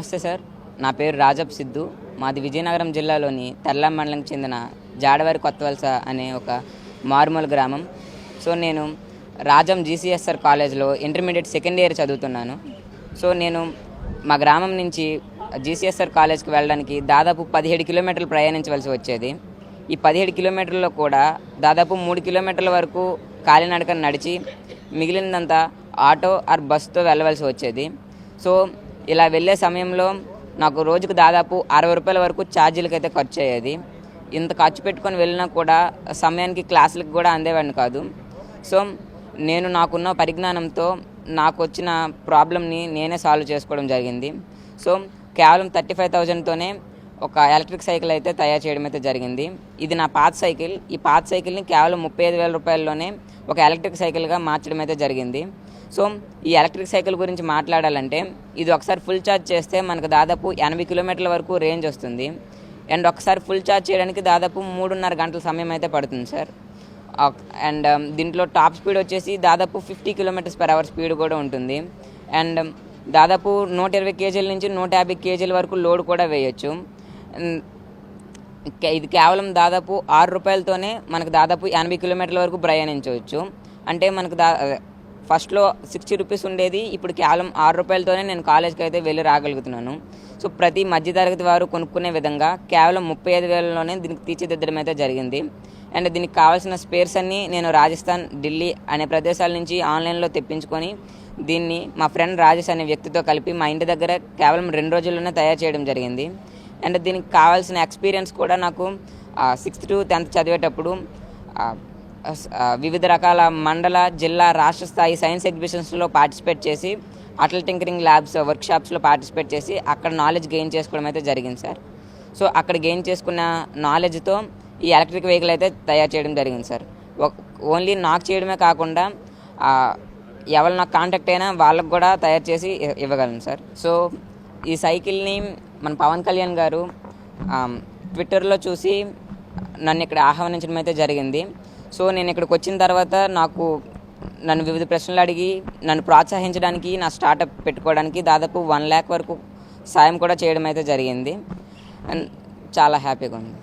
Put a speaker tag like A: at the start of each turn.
A: నమస్తే సార్. నా పేరు రాజప్ సిద్ధు. మాది విజయనగరం జిల్లాలోని తర్లాం మండలంకి చెందిన జాడవారి కొత్తవలస అనే ఒక మారుమూల గ్రామం. సో నేను రాజం జీసీఎస్ఆర్ కాలేజ్లో ఇంటర్మీడియట్ సెకండ్ ఇయర్ చదువుతున్నాను. సో నేను మా గ్రామం నుంచి జీసీఎస్ఆర్ కాలేజ్కి వెళ్ళడానికి దాదాపు 17 కిలోమీటర్లు ప్రయాణించవలసి వచ్చేది. ఈ 17 కిలోమీటర్లలో కూడా దాదాపు 3 కిలోమీటర్ల వరకు కాలినడకన నడిచి మిగిలినంతా ఆటో ఆర్ బస్సుతో వెళ్ళవలసి వచ్చేది. సో ఇలా వెళ్ళే సమయంలో నాకు రోజుకు దాదాపు 60 రూపాయల వరకు ఛార్జీలకు అయితే ఖర్చు అయ్యేది. ఇంత ఖర్చు పెట్టుకొని వెళ్ళినా కూడా సమయానికి క్లాసులకు కూడా అందేవాడిని కాదు. సో నేను నాకున్న పరిజ్ఞానంతో నాకు వచ్చిన ప్రాబ్లమ్ని నేనే సాల్వ్ చేసుకోవడం జరిగింది. సో కేవలం 35,000తోనే ఒక ఎలక్ట్రిక్ సైకిల్ అయితే తయారు చేయడం అయితే జరిగింది. ఇది నా పాత సైకిల్. ఈ పాత సైకిల్ని కేవలం 35,000 రూపాయల్లోనే ఒక ఎలక్ట్రిక్ సైకిల్గా మార్చడం అయితే జరిగింది. సో ఈ ఎలక్ట్రిక్ సైకిల్ గురించి మాట్లాడాలంటే ఇది ఒకసారి ఫుల్ ఛార్జ్ చేస్తే మనకు దాదాపు 80 కిలోమీటర్ల వరకు రేంజ్ వస్తుంది. అండ్ ఒకసారి ఫుల్ ఛార్జ్ చేయడానికి దాదాపు 3.5 గంటల సమయం అయితే పడుతుంది సార్. అండ్ దీంట్లో టాప్ స్పీడ్ వచ్చేసి దాదాపు 50 km/h స్పీడ్ కూడా ఉంటుంది. అండ్ దాదాపు 120 కేజీల నుంచి 150 కేజీల వరకు లోడ్ కూడా వేయచ్చు. ఇది కేవలం దాదాపు 6 రూపాయలతోనే మనకు దాదాపు 80 కిలోమీటర్ల వరకు ప్రయాణించవచ్చు. అంటే మనకు ఫస్ట్లో 60 రూపీస్ ఉండేది, ఇప్పుడు కేవలం 6 రూపాయలతోనే నేను కాలేజ్కి అయితే వెళ్ళి రాగలుగుతున్నాను. సో ప్రతి మధ్యతరగతి వారు కొనుక్కునే విధంగా కేవలం 35,000లోనే దీనికి తీర్చిదిద్దడం అయితే జరిగింది. అండ్ దీనికి కావాల్సిన స్పేర్స్ అన్నీ నేను రాజస్థాన్, ఢిల్లీ అనే ప్రదేశాల నుంచి ఆన్లైన్లో తెప్పించుకొని దీన్ని మా ఫ్రెండ్ రాజేష్ అనే వ్యక్తితో కలిపి మా ఇంటి దగ్గర కేవలం 2 రోజుల్లోనే తయారు చేయడం జరిగింది. అండ్ దీనికి కావాల్సిన ఎక్స్పీరియన్స్ కూడా నాకు 6th to 10th చదివేటప్పుడు వివిధ రకాల మండల, జిల్లా, రాష్ట్ర స్థాయి సైన్స్ ఎగ్జిబిషన్స్లో పార్టిసిపేట్ చేసి అటల్ టింకరింగ్ ల్యాబ్స్ వర్క్షాప్స్లో పార్టిసిపేట్ చేసి అక్కడ నాలెడ్జ్ గెయిన్ చేసుకోవడం అయితే జరిగింది సార్. సో అక్కడ గెయిన్ చేసుకున్న నాలెడ్జ్తో ఈ ఎలక్ట్రిక్ వెహికల్ అయితే తయారు చేయడం జరిగింది సార్. ఓన్లీ నాకు చేయడమే కాకుండా ఎవరు నాకు కాంటాక్ట్ అయినా వాళ్ళకు కూడా తయారు చేసి ఇవ్వగలను సార్. సో ఈ సైకిల్ని మన పవన్ కళ్యాణ్ గారు ట్విట్టర్లో చూసి నన్ను ఇక్కడ ఆహ్వానించడం అయితే జరిగింది. సో నేను ఇక్కడికి వచ్చిన తర్వాత నన్ను వివిధ ప్రశ్నలు అడిగి నన్ను ప్రోత్సహించడానికి, నా స్టార్టప్ పెట్టుకోవడానికి దాదాపు 1 lakh వరకు సాయం కూడా చేయడం అయితే జరిగింది. అండ్ చాలా హ్యాపీగా ఉంది.